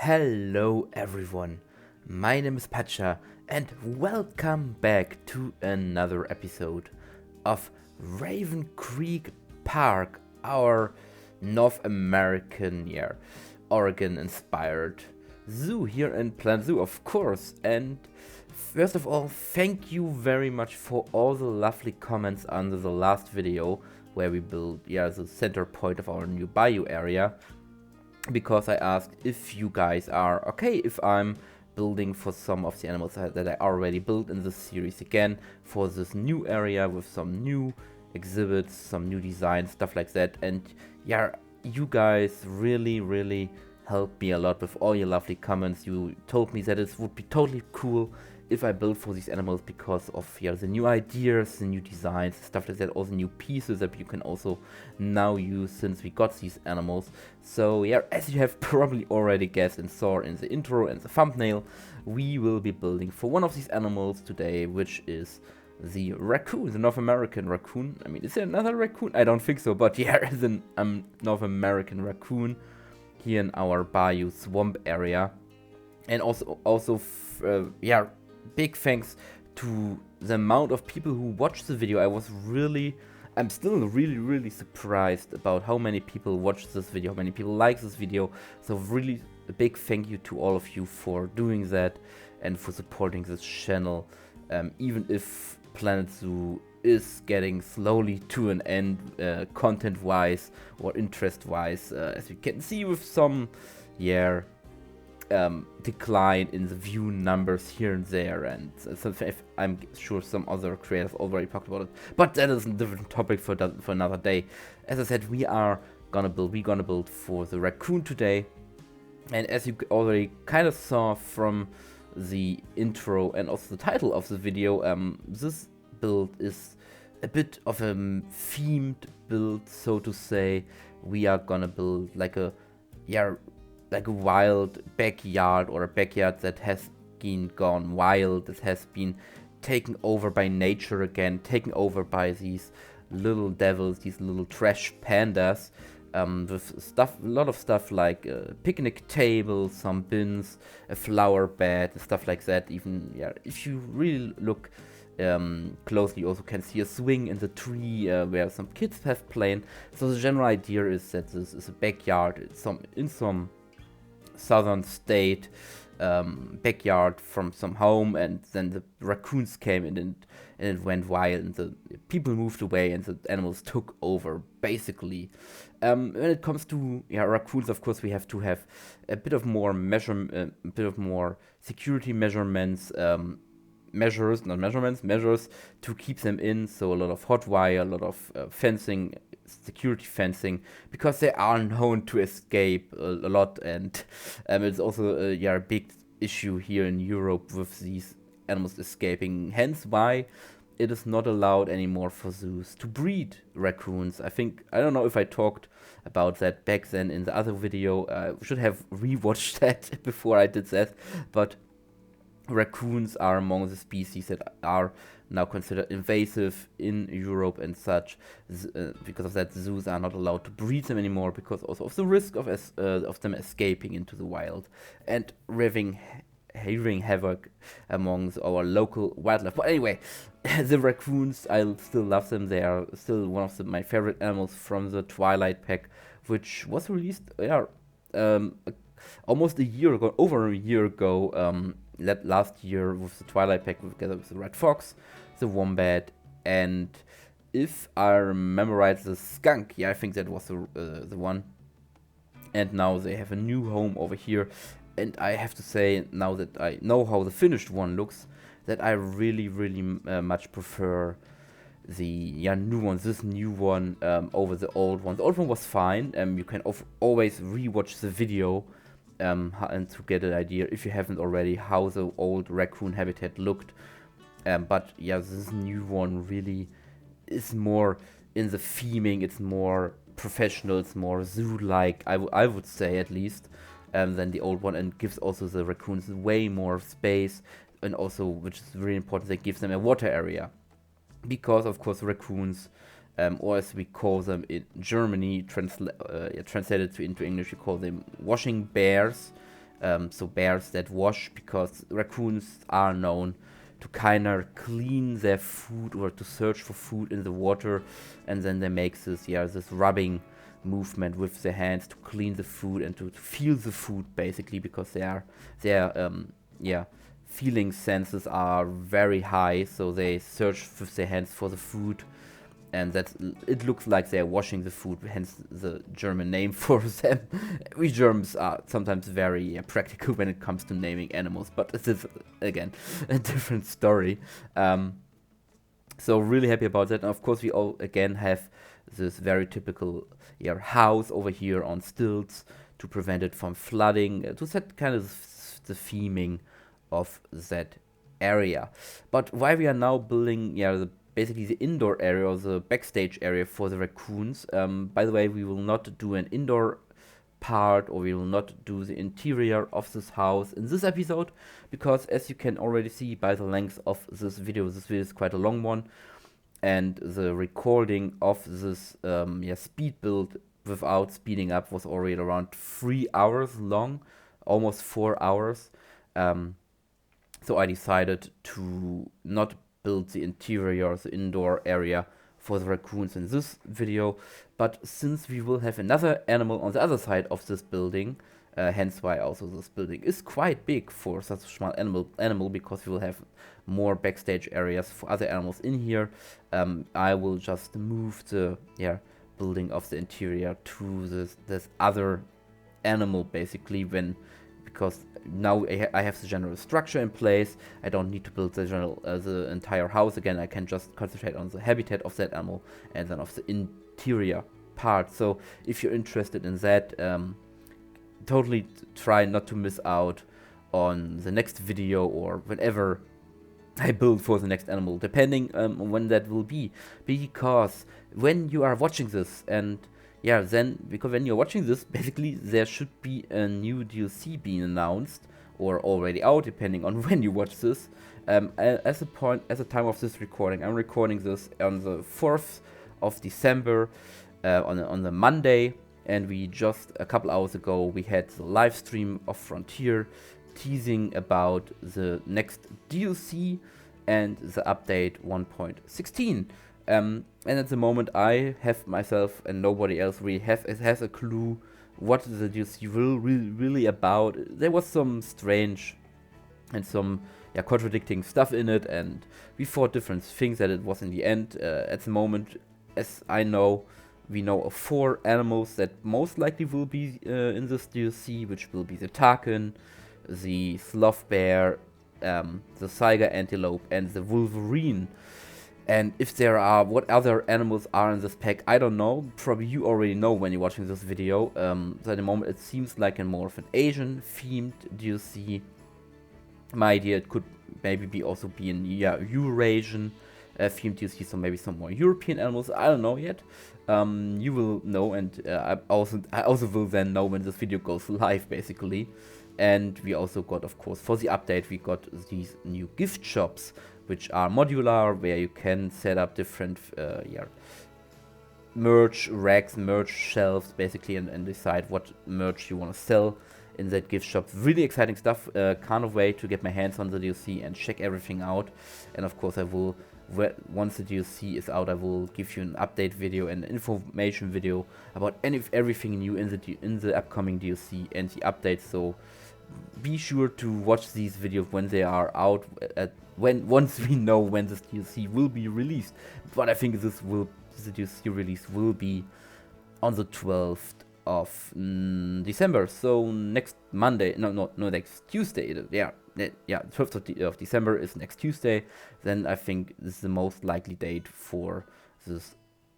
Hello everyone, my name is Pacha and welcome back to another episode of Raven Creek Park, our North American, Oregon inspired zoo here in Planet Zoo, of course. And first of all, thank you very much for all the lovely comments under the last video where we built the center point of our new bayou area. Because I asked if you guys are okay if I'm building for some of the animals that I already built in this series again for this new area with some new exhibits, some new designs, stuff like that. And yeah, you guys really helped me a lot with all your lovely comments. You told me that it would be totally cool if I build for these animals because of the new ideas, the new designs, stuff like that, all the new pieces that you can also now use since we got these animals. So yeah, as you have probably already guessed and saw in the intro and the thumbnail, we will be building for one of these animals today, which is the raccoon, the North American raccoon. I mean, is there another raccoon? I don't think so, but yeah, it's a North American raccoon here in our bayou swamp area. And also big thanks to the amount of people who watched the video. I'm still really surprised about how many people watched this video, how many people like this video. So really a big thank you to all of you for doing that and for supporting this channel, even if Planet Zoo is getting slowly to an end, content wise or interest wise, as we can see with some decline in the view numbers here and there, and I'm sure some other creators already talked about it, but that is a different topic for another day. As I said, we're gonna build for the raccoon today, and as you already kind of saw from the intro and also the title of the video, this build is a bit of a themed build, so to say. We are gonna build like a wild backyard, or a backyard that has been gone wild, that has been taken over by nature again, taken over by these little devils, these little trash pandas, with a lot of stuff like a picnic table, some bins, a flower bed, and stuff like that. Even if you really look closely, you also can see a swing in the tree where some kids have played. So the general idea is that this is a backyard in some southern state, backyard from some home, and then the raccoons came in and it went wild, and the people moved away and the animals took over, basically. When it comes to raccoons, of course we have to have a bit of more security measures to keep them in. So a lot of hot wire, a lot of fencing, security fencing, because they are known to escape a lot, and it's also a big issue here in Europe with these animals escaping, hence why it is not allowed anymore for zoos to breed raccoons. I don't know if I talked about that back then in the other video. I should have rewatched that before I did that, but raccoons are among the species that are now considered invasive in Europe and such. Because of that, zoos are not allowed to breed them anymore, because also of the risk of them escaping into the wild and wreaking havoc amongst our local wildlife. But anyway, the raccoons, I still love them. They are still one of my favorite animals from the Twilight Pack, which was released almost a year ago, over a year ago, last year, with the Twilight Pack together with the red fox, the wombat, and if I remember right, the skunk. I think that was the one. And now they have a new home over here, and I have to say, now that I know how the finished one looks, that I really much prefer the new one, this new one, over the old one. The old one was fine. You can always rewatch the video and to get an idea, if you haven't already, how the old raccoon habitat looked. But this new one really is more in the theming. It's more professional, it's more zoo-like, I would say, at least, than the old one, and gives also the raccoons way more space, and also, which is really important, that gives them a water area, because of course raccoons, or as we call them in Germany, translated into English, we call them washing bears. so bears that wash, because raccoons are known to kind of clean their food or to search for food in the water, and then they make this rubbing movement with their hands to clean the food and to feel the food, basically, because their feeling senses are very high, so they search with their hands for the food, and it looks like they're washing the food, hence the German name for them. We Germans are sometimes very practical when it comes to naming animals, but this is again a different story. So really happy about that. And of course we all again have this very typical house over here on stilts to prevent it from flooding, to set kind of the theming of that area. But why we are now building basically the indoor area, or the backstage area for the raccoons. By the way, we will not do an indoor part, or we will not do the interior of this house in this episode, because as you can already see by the length of this video is quite a long one, and the recording of this speed build without speeding up was already around 3 hours long, almost 4 hours. So I decided to not build the interior, the indoor area for the raccoons in this video, but since we will have another animal on the other side of this building, hence why also this building is quite big for such a small animal, because we will have more backstage areas for other animals in here. I will just move the building of the interior to this other animal, basically, because now I have the general structure in place. I don't need to build the entire house again. I can just concentrate on the habitat of that animal and then of the interior part. So if you're interested in that, totally try not to miss out on the next video, or whenever I build for the next animal, depending on when that will be. Because when you are watching this, and because when you're watching this, basically there should be a new DLC being announced, or already out, depending on when you watch this. At the time of this recording, I'm recording this on the 4th of December, on the Monday, and we just a couple hours ago we had the live stream of Frontier teasing about the next DLC and the update 1.16. And at the moment I have myself, and nobody else really has a clue what the DLC will really about. There was some strange and some contradicting stuff in it, and we thought different things that it was in the end. At the moment, as I know, we know of 4 animals that most likely will be in this DLC, which will be the Tarkin, the Sloth Bear, the Tiger Antelope, and the Wolverine. And if there are, what other animals are in this pack, I don't know. Probably you already know when you're watching this video. So at the moment it seems like a more of an Asian themed DLC. My idea, it could maybe be also be an Eurasian themed DLC, so maybe some more European animals. I don't know yet. You will know, and I also will then know when this video goes live, basically. And we also got, of course, for the update, we got these new gift shops, which are modular, where you can set up different merch racks, merch shelves, basically, and decide what merch you want to sell in that gift shop. Really exciting stuff. Can't wait to get my hands on the DLC and check everything out. And of course I will, once the DLC is out, I will give you an update video and information video about everything new in the upcoming DLC and the updates. So be sure to watch these videos when they are out, once we know when this DLC will be released. But I think the DLC release will be on the 12th of December, so next Monday, no, next Tuesday, 12th of December is next Tuesday. Then I think this is the most likely date for this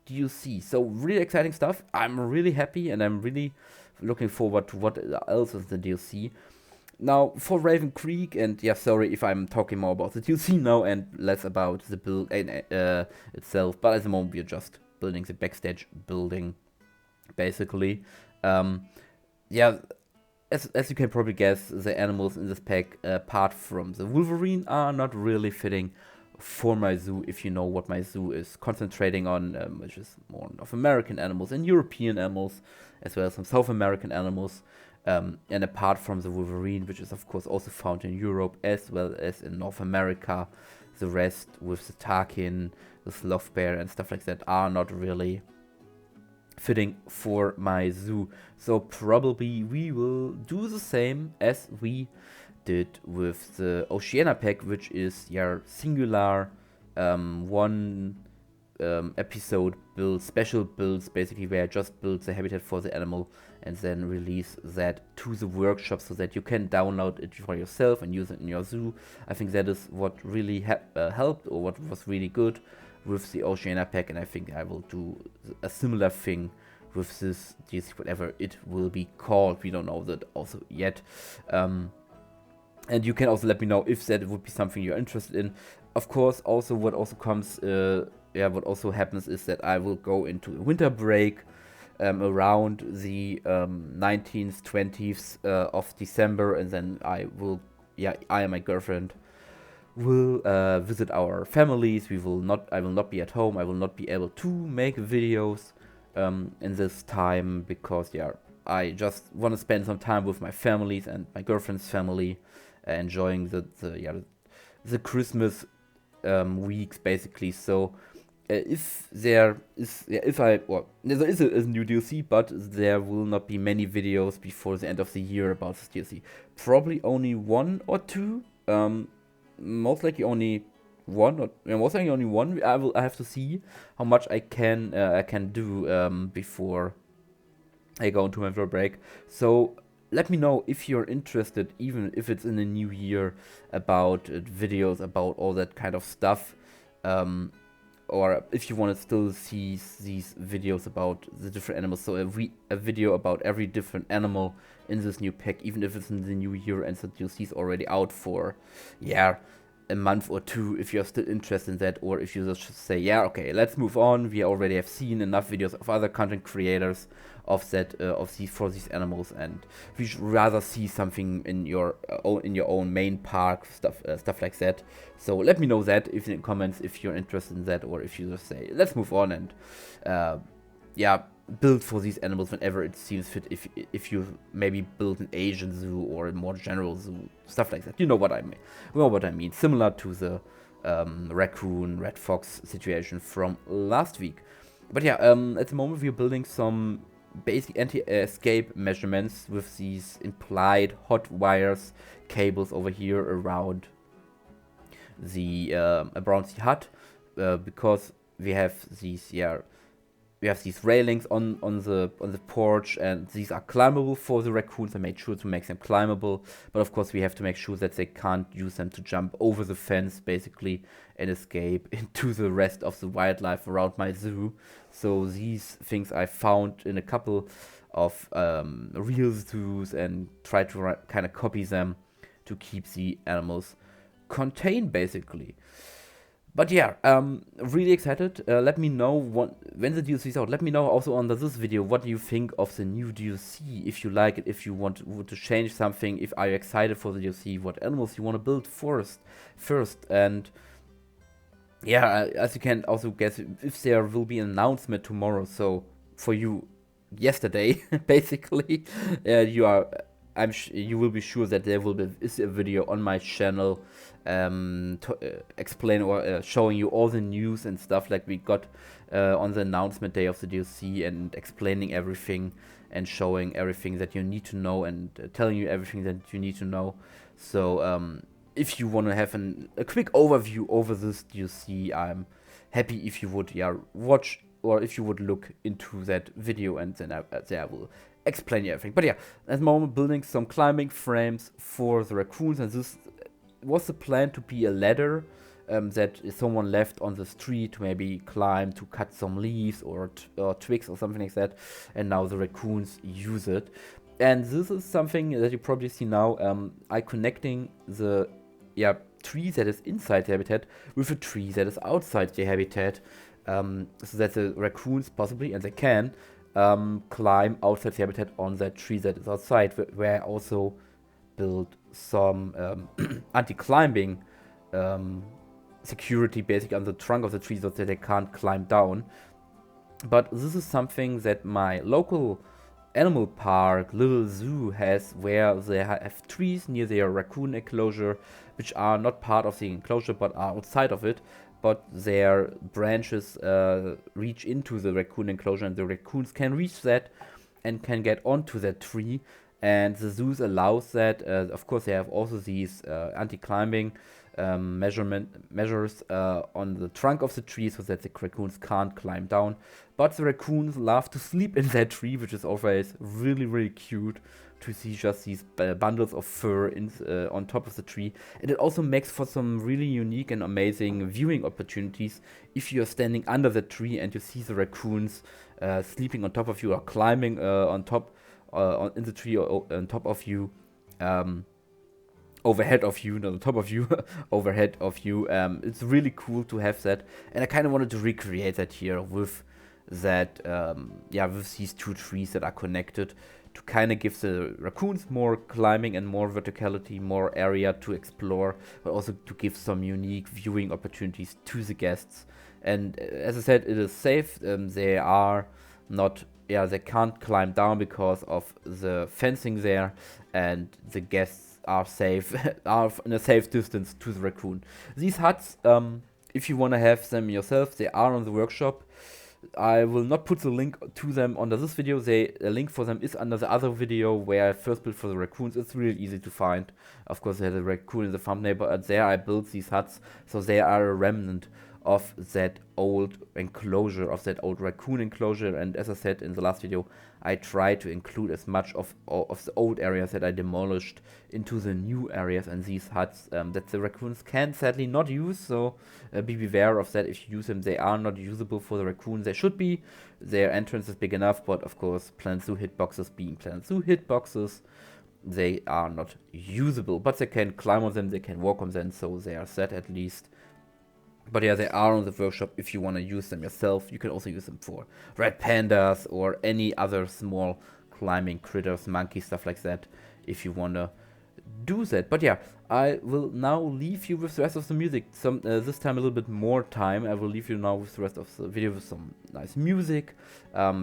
DLC. So really exciting stuff. I'm really happy, and I'm really looking forward to what else is the DLC. Now for Raven Creek, and sorry if I'm talking more about the DLC now and less about the build itself, but at the moment we're just building the backstage building, basically. As you can probably guess, the animals in this pack, apart from the Wolverine, are not really fitting for my zoo, if you know what my zoo is concentrating on, which is more of American animals and European animals, as well as some South American animals. And apart from the Wolverine, which is of course also found in Europe as well as in North America, the rest with the Tarkin, the Sloth Bear and stuff like that are not really fitting for my zoo. So probably we will do the same as we did with the Oceania pack, which is your singular one episode build, special builds, basically where I just build the habitat for the animal and then release that to the workshop so that you can download it for yourself and use it in your zoo. I think that is what really helped, or what was really good with the Oceania pack, and I think I will do a similar thing with this DLC, whatever it will be called. We don't know that also yet. And you can also let me know if that would be something you're interested in. Of course, also what also comes, what also happens is that I will go into a winter break around the 19th, 20th of December, and then I and my girlfriend will visit our families. I will not be at home. I will not be able to make videos in this time because I just want to spend some time with my families and my girlfriend's family, enjoying the Christmas weeks basically. So if there is a new DLC, but there will not be many videos before the end of the year about this DLC. Probably only one or two. Most likely only one. I have to see how much I can do before I go into my winter break. So let me know if you're interested, even if it's in the new year, about videos about all that kind of stuff. Or if you want to still see these videos about the different animals, so a video about every different animal in this new pack, even if it's in the new year and the DLC is already out for, a month or two, if you're still interested in that, or if you just say, okay, let's move on. We already have seen enough videos of other content creators of these animals, and we should rather see something in your own main park stuff like that. So let me know that in the comments if you're interested in that, or if you just say let's move on and build for these animals whenever it seems fit. If you maybe build an Asian zoo or a more general zoo, stuff like that. You know what I mean. Similar to the raccoon, red fox situation from last week. But at the moment we're building some basic anti-escape measurements with these implied hot wires cables over here around the hut, because we have these railings on the porch, and these are climbable for the raccoons. I made sure to make them climbable, but of course we have to make sure that they can't use them to jump over the fence basically and escape into the rest of the wildlife around my zoo. So these things I found in a couple of real zoos and try to kind of copy them to keep the animals contained basically. But really excited. Let me know when the DLC is out. Let me know also under this video what do you think of the new DLC. If you like it, if you want to change something, if are you excited for the DLC, what animals you want to build first. And as you can also guess, if there will be an announcement tomorrow, so for you yesterday basically, you will be sure that there is a video on my channel to explain or showing you all the news and stuff like we got on the announcement day of the DLC, and explaining everything and showing everything that you need to know and telling you everything that you need to know. So if you want to have a quick overview over this DLC, I'm happy if you would watch, or if you would look into that video, and then I will explain you everything. But at the moment building some climbing frames for the raccoons, and this was the plan to be a ladder that someone left on this tree to maybe climb to cut some leaves or twigs or something like that, and now the raccoons use it. And this is something that you probably see now. I connecting the tree that is inside the habitat with a tree that is outside the habitat, so that the raccoons possibly, and they can, climb outside the habitat on that tree that is outside, where I also build some anti-climbing security basically on the trunk of the tree so that they can't climb down. But this is something that my local animal park, little zoo has where they have trees near their raccoon enclosure, which are not part of the enclosure but are outside of it. But their branches reach into the raccoon enclosure, and the raccoons can reach that and can get onto that tree. And the zoos allows that. Of course, they have also these anti-climbing measures on the trunk of the tree so that the raccoons can't climb down. But the raccoons love to sleep in that tree, which is always really, really cute to see just these bundles of fur on top of the tree. And it also makes for some really unique and amazing viewing opportunities if you're standing under the tree and you see the raccoons sleeping on top of you or climbing on top in the tree or on top of you. Overhead of you, not on top of you, overhead of you. It's really cool to have that, and I kind of wanted to recreate that here with that, with these two trees that are connected to kind of give the raccoons more climbing and more verticality, more area to explore, but also to give some unique viewing opportunities to the guests. And as I said, it is safe. They are not, they can't climb down because of the fencing there, and the guests are safe, are in a safe distance to the raccoon. These huts, if you want to have them yourself, they are on the workshop. I will not put the link to them under this video. The link for them is under the other video where I first built for the raccoons. It's really easy to find. Of course, they had a raccoon in the thumbnail, but there I built these huts, so they are a remnant of that old enclosure, of that old raccoon enclosure. And as I said in the last video, I tried to include as much of the old areas that I demolished into the new areas and these huts that the raccoons can sadly not use. So be beware of that. If you use them, they are not usable for the raccoons. They should be. Their entrance is big enough, but of course, Planet Zoo hitboxes being Planet Zoo hitboxes, they are not usable. But they can climb on them, they can walk on them, so they are set at least. But yeah, they are on the workshop if you want to use them yourself. You can also use them for red pandas or any other small climbing critters, monkeys, stuff like that, if you want to do that. But yeah, I will now leave you with the rest of the music. This time a little bit more time. I will leave you now with the rest of the video with some nice music,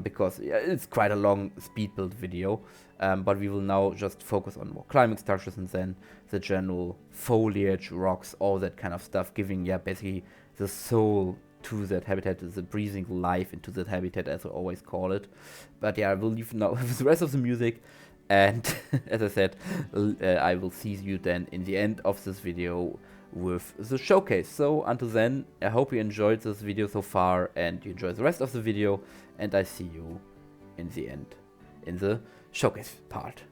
because it's quite a long speed build video. But we will now just focus on more climbing structures and then the general foliage, rocks, all that kind of stuff, giving basically the soul to that habitat, the breathing life into that habitat, as I always call it. But yeah, I will leave now with the rest of the music. And as I said, I will see you then in the end of this video with the showcase. So until then, I hope you enjoyed this video so far and you enjoy the rest of the video. And I see you in the end, in the showcase part.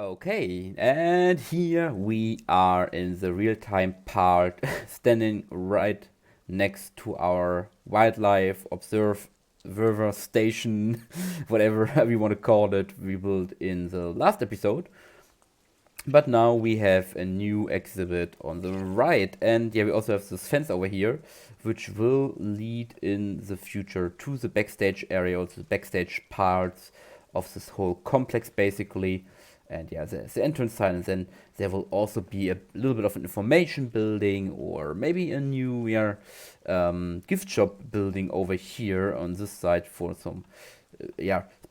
Okay, and here we are in the real-time part, standing right next to our wildlife observer station, whatever we want to call it, we built in the last episode. But now we have a new exhibit on the right, and yeah, we also have this fence over here, which will lead in the future to the backstage area, or the backstage parts of this whole complex, basically. And yeah, there's the entrance sign, and then there will also be a little bit of an information building, or maybe a new gift shop building over here on this side for some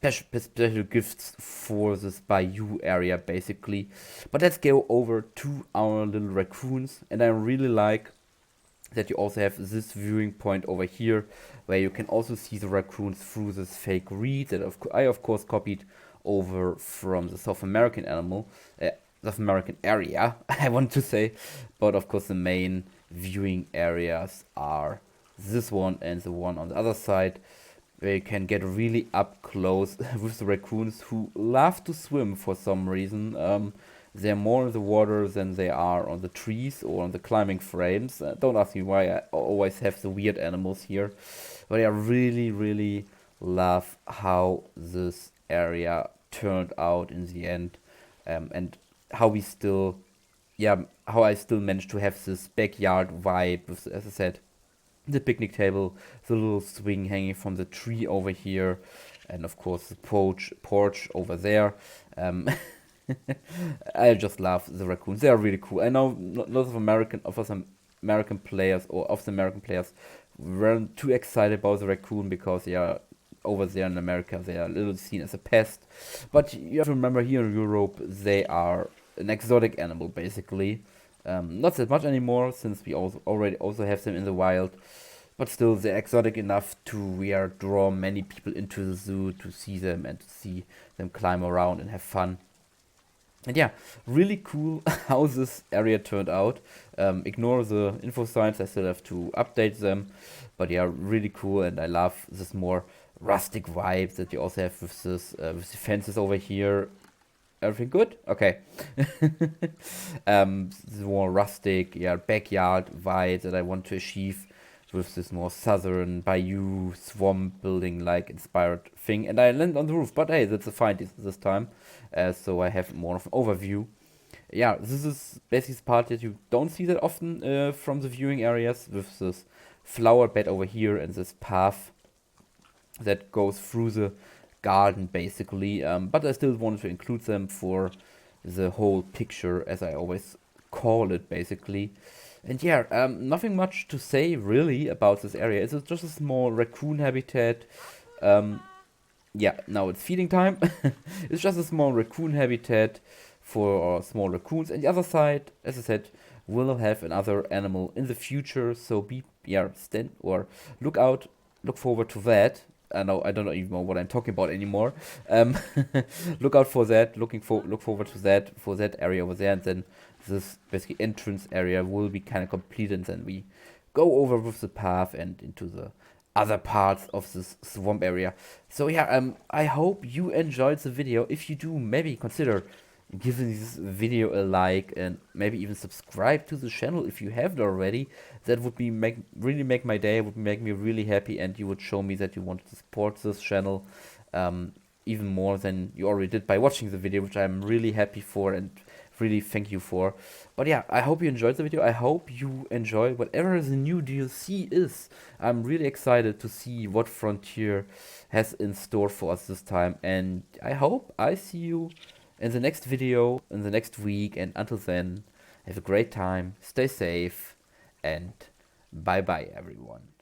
special gifts for this bayou area, basically. But let's go over to our little raccoons, and I really like that you also have this viewing point over here, where you can also see the raccoons through this fake reed that I of course copied over from the South American South American area, I want to say. But of course the main viewing areas are this one and the one on the other side, where you can get really up close with the raccoons, who love to swim for some reason. They're more in the water than they are on the trees or on the climbing frames. Don't ask me why I always have the weird animals here. But I really, really love how this area turned out in the end. And how we still, how I still managed to have this backyard vibe with, as I said, the picnic table, the little swing hanging from the tree over here, and of course the porch over there. I just love the raccoons. They are really cool. I know lots of American players weren't too excited about the raccoon because over there in America they are a little seen as a pest. But you have to remember, here in Europe they are an exotic animal, basically. Not that much anymore, since we already have them in the wild. But still, they're exotic enough to draw many people into the zoo to see them and to see them climb around and have fun. And yeah, really cool how this area turned out. Ignore the info signs, I still have to update them. But yeah, really cool, and I love this more rustic vibe that you also have with with the fences over here. Everything good? Okay. The more rustic, backyard vibe that I want to achieve with this more southern bayou swamp building like inspired thing. And I land on the roof, but hey, that's a fine this time. So I have more of an overview. Yeah, this is basically the part that you don't see that often from the viewing areas, with this flower bed over here and this path that goes through the garden, basically. But I still wanted to include them for the whole picture, as I always call it, basically. And yeah, nothing much to say really about this area. It's just a small raccoon habitat. Now it's feeding time. It's just a small raccoon habitat for small raccoons. And the other side, as I said, will have another animal in the future. So look forward to that. I don't even know what I'm talking about anymore. Look out for that. Look forward to that, for that area over there, and then this basically entrance area will be kind of complete, and then we go over with the path and into the other parts of this swamp area. So yeah, I hope you enjoyed the video. If you do, maybe consider giving this video a like, and maybe even subscribe to the channel if you haven't already. That would really make my day, would make me really happy, and you would show me that you want to support this channel even more than you already did by watching the video, which I'm really happy for and really thank you for. But yeah, I hope you enjoyed the video. I hope you enjoy whatever the new DLC is. I'm really excited to see what Frontier has in store for us this time, and I hope I see you in the next video, in the next week, and until then, have a great time, stay safe, and bye bye everyone.